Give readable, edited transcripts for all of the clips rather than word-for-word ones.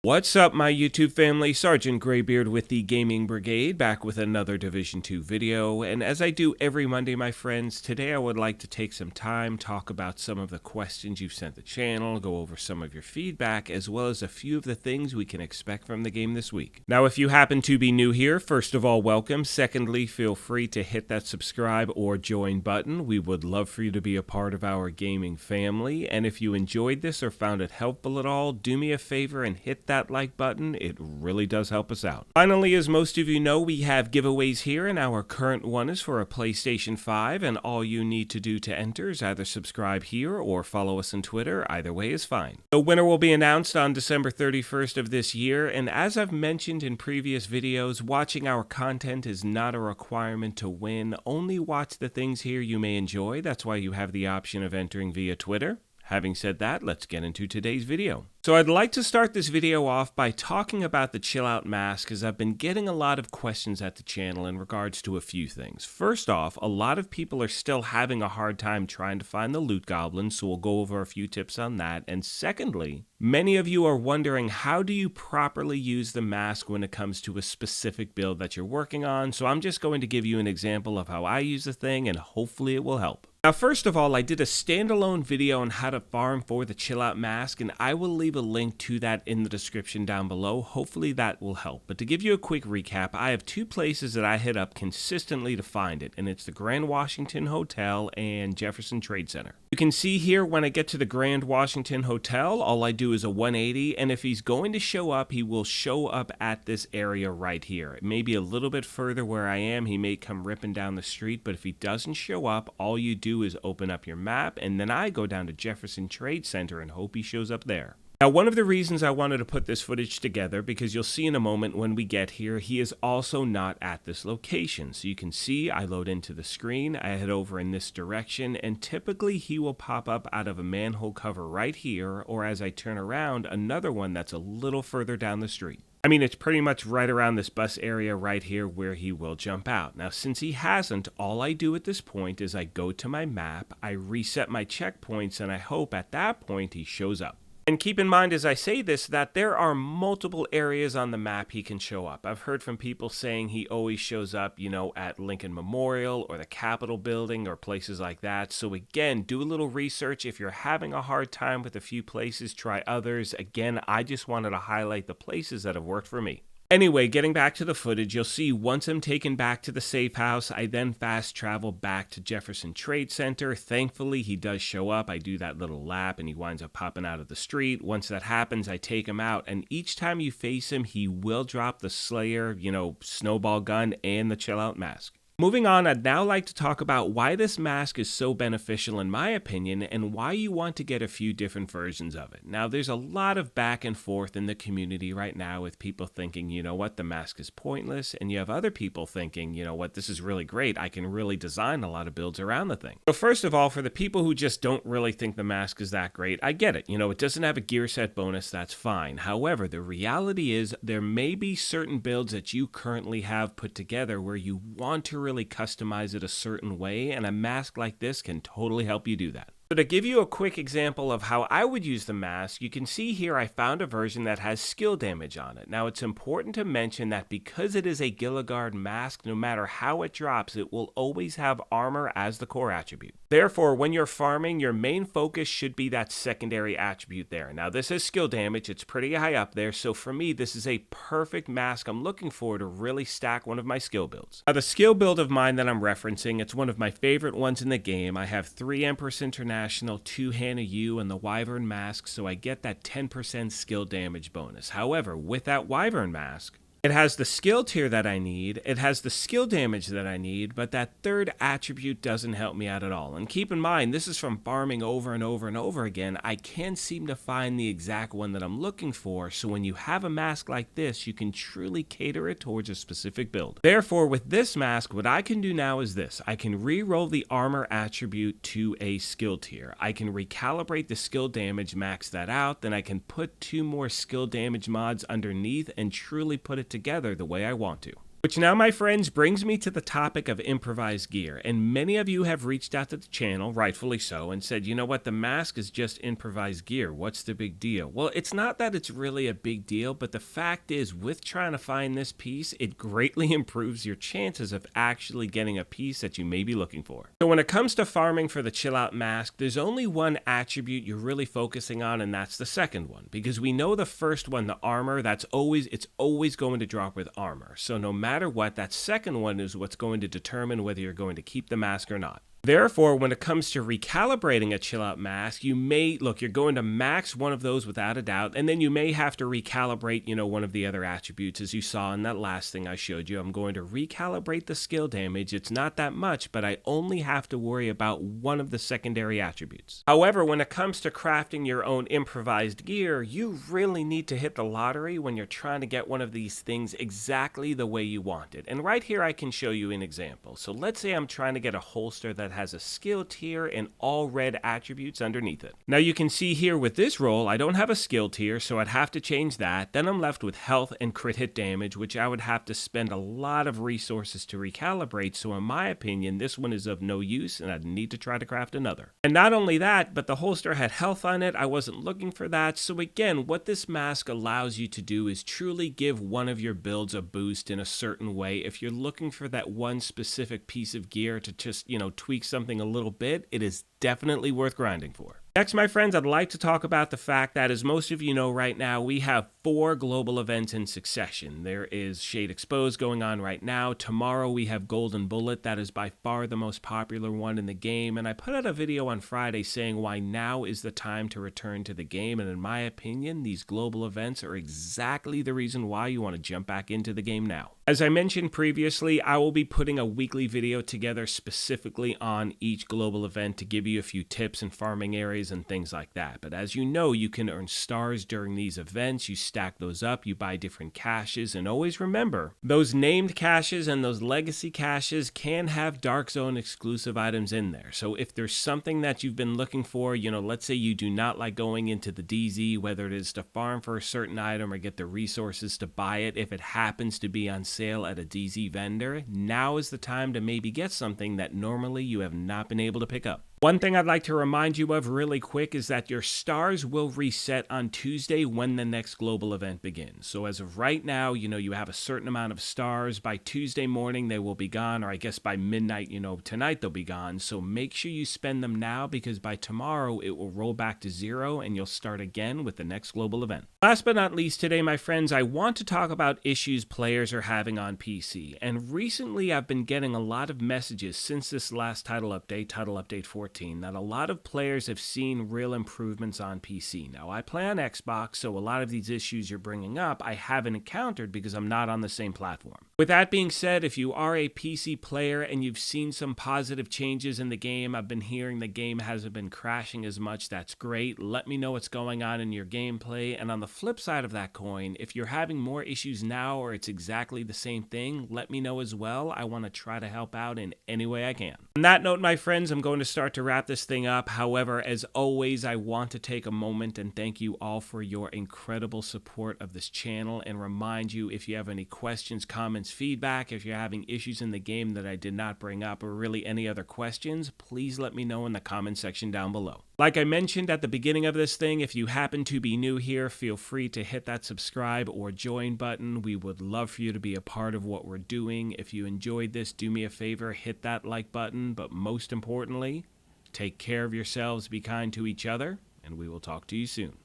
What's up, my YouTube family? Sergeant Greybeard with the Gaming Brigade, back with another Division 2 video. And as I do every Monday, my friends, today I would like to take some time, talk about some of the questions you've sent the channel, go over some of your feedback, as well as a few of the things we can expect from the game this week. Now, if you happen to be new here, first of all, welcome. Secondly, feel free to hit that subscribe or join button. We would love for you to be a part of our gaming family. And if you enjoyed this or found it helpful at all, do me a favor and hit that like button. It really does help us out. Finally, as most of you know, we have giveaways here, and our current one is for a PlayStation 5, and all you need to do to enter is either subscribe here or follow us on Twitter. Either way is fine. The winner will be announced on December 31st of this year, and as I've mentioned in previous videos, watching our content is not a requirement to win. Only watch the things here you may enjoy. That's why you have the option of entering via Twitter. Having said that, let's get into today's video. So I'd like to start this video off by talking about the Chill Out mask, as I've been getting a lot of questions at the channel in regards to a few things. First off, a lot of people are still having a hard time trying to find the loot goblins, so we'll go over a few tips on that. And secondly, many of you are wondering, how do you properly use the mask when it comes to a specific build that you're working on? So I'm just going to give you an example of how I use the thing, and hopefully it will help. Now, first of all, I did a standalone video on how to farm for the Chill Out mask, and I will leave a link to that in the description down below. Hopefully that will help. But to give you a quick recap, I have two places that I hit up consistently to find it, and it's the Grand Washington Hotel and Jefferson Trade Center. You can see here when I get to the Grand Washington Hotel, all I do is a 180, and if he's going to show up, he will show up at this area right here. It may be a little bit further where I am. He may come ripping down the street, but if he doesn't show up, all you do is open up your map, and then I go down to Jefferson Trade Center and hope he shows up there. Now, one of the reasons I wanted to put this footage together, because you'll see in a moment when we get here, he is also not at this location. So you can see I load into the screen, I head over in this direction, and typically he will pop up out of a manhole cover right here, or as I turn around, another one that's a little further down the street. I mean, it's pretty much right around this bus area right here where he will jump out. Now, since he hasn't, all I do at this point is I go to my map, I reset my checkpoints, and I hope at that point he shows up. And keep in mind as I say this that there are multiple areas on the map he can show up. I've heard from people saying he always shows up, at Lincoln Memorial or the Capitol building or places like that. So again, do a little research. If you're having a hard time with a few places, try others. Again, I just wanted to highlight the places that have worked for me. Anyway, getting back to the footage, you'll see once I'm taken back to the safe house, I then fast travel back to Jefferson Trade Center. Thankfully, he does show up. I do that little lap and he winds up popping out of the street. Once that happens, I take him out, and each time you face him, he will drop the Slayer, snowball gun and the Chill Out mask. Moving on, I'd now like to talk about why this mask is so beneficial in my opinion, and why you want to get a few different versions of it. Now, there's a lot of back and forth in the community right now with people thinking, the mask is pointless, and you have other people thinking, this is really great. I can really design a lot of builds around the thing. So first of all, for the people who just don't really think the mask is that great, I get it. It doesn't have a gear set bonus, that's fine. However, the reality is there may be certain builds that you currently have put together where you want to really customize it a certain way, and a mask like this can totally help you do that. So to give you a quick example of how I would use the mask, you can see here I found a version that has skill damage on it. Now, it's important to mention that because it is a Gilligard mask, no matter how it drops, it will always have armor as the core attribute. Therefore, when you're farming, your main focus should be that secondary attribute there. Now, this is skill damage. It's pretty high up there, so for me, this is a perfect mask I'm looking for to really stack one of my skill builds. Now, the skill build of mine that I'm referencing, it's one of my favorite ones in the game. I have 3 Empress International, 2 Hannah U, and the Wyvern mask, so I get that 10% skill damage bonus. However, with that Wyvern mask, it has the skill tier that I need, it has the skill damage that I need, but that third attribute doesn't help me out at all. And keep in mind, this is from farming over and over and over again. I can't seem to find the exact one that I'm looking for, so when you have a mask like this, you can truly cater it towards a specific build. Therefore, with this mask, what I can do now is this. I can re-roll the armor attribute to a skill tier. I can recalibrate the skill damage, max that out, then I can put 2 more skill damage mods underneath and truly put it together the way I want to. Which now, my friends, brings me to the topic of improvised gear, and many of you have reached out to the channel, rightfully so, and said, you know what, the mask is just improvised gear, what's the big deal? Well, it's not that it's really a big deal, but the fact is, with trying to find this piece, it greatly improves your chances of actually getting a piece that you may be looking for. So when it comes to farming for the chill out mask, there's only one attribute you're really focusing on, and that's the second one, because we know the first one, the armor, it's always going to drop with armor, so no matter what, that second one is what's going to determine whether you're going to keep the mask or not. Therefore, when it comes to recalibrating a chill out mask, you're going to max one of those without a doubt, and then you may have to recalibrate, one of the other attributes, as you saw in that last thing I showed you. I'm going to recalibrate the skill damage. It's not that much, but I only have to worry about one of the secondary attributes. However, when it comes to crafting your own improvised gear, you really need to hit the lottery when you're trying to get one of these things exactly the way you want it. And right here, I can show you an example. So let's say I'm trying to get a holster that has a skill tier and all red attributes underneath it. Now you can see here with this roll, I don't have a skill tier, so I'd have to change that. Then I'm left with health and crit hit damage, which I would have to spend a lot of resources to recalibrate. So in my opinion, this one is of no use and I'd need to try to craft another. And not only that, but the holster had health on it. I wasn't looking for that. So again, what this mask allows you to do is truly give one of your builds a boost in a certain way. If you're looking for that one specific piece of gear to just, tweak something a little bit, it is definitely worth grinding for. Next, my friends, I'd like to talk about the fact that, as most of you know right now, we have 4 global events in succession. There is Shade Exposed going on right now. Tomorrow we have Golden Bullet. That is by far the most popular one in the game. And I put out a video on Friday saying why now is the time to return to the game. And in my opinion, these global events are exactly the reason why you want to jump back into the game now. As I mentioned previously, I will be putting a weekly video together specifically on each global event to give you a few tips and farming areas and things like that. But as you know, you can earn stars during these events. You stack those up, you buy different caches, and always remember, those named caches and those legacy caches can have Dark Zone exclusive items in there. So if there's something that you've been looking for, let's say you do not like going into the DZ, whether it is to farm for a certain item or get the resources to buy it, if it happens to be on sale at a DZ vendor, now is the time to maybe get something that normally you have not been able to pick up. One thing I'd like to remind you of really quick is that your stars will reset on Tuesday when the next global event begins. So as of right now, you have a certain amount of stars. By Tuesday morning, they will be gone, or I guess by midnight, tonight they'll be gone. So make sure you spend them now, because by tomorrow it will roll back to 0 and you'll start again with the next global event. Last but not least today, my friends, I want to talk about issues players are having on PC. And recently I've been getting a lot of messages since this last title update 14, that a lot of players have seen real improvements on PC. Now, I play on Xbox, so a lot of these issues you're bringing up I haven't encountered because I'm not on the same platform. With that being said, if you are a PC player and you've seen some positive changes in the game, I've been hearing the game hasn't been crashing as much, that's great. Let me know what's going on in your gameplay. And on the flip side of that coin, if you're having more issues now or it's exactly the same thing, let me know as well. I want to try to help out in any way I can. On that note, my friends, I'm going to start to wrap this thing up. However, as always, I want to take a moment and thank you all for your incredible support of this channel, and remind you, if you have any questions, comments, feedback, if you're having issues in the game that I did not bring up, or really any other questions, please let me know in the comment section down below. Like I mentioned at the beginning of this thing, if you happen to be new here, feel free to hit that subscribe or join button. We would love for you to be a part of what we're doing. If you enjoyed this, do me a favor, hit that like button, but most importantly, take care of yourselves, be kind to each other, and we will talk to you soon.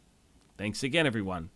Thanks again, everyone.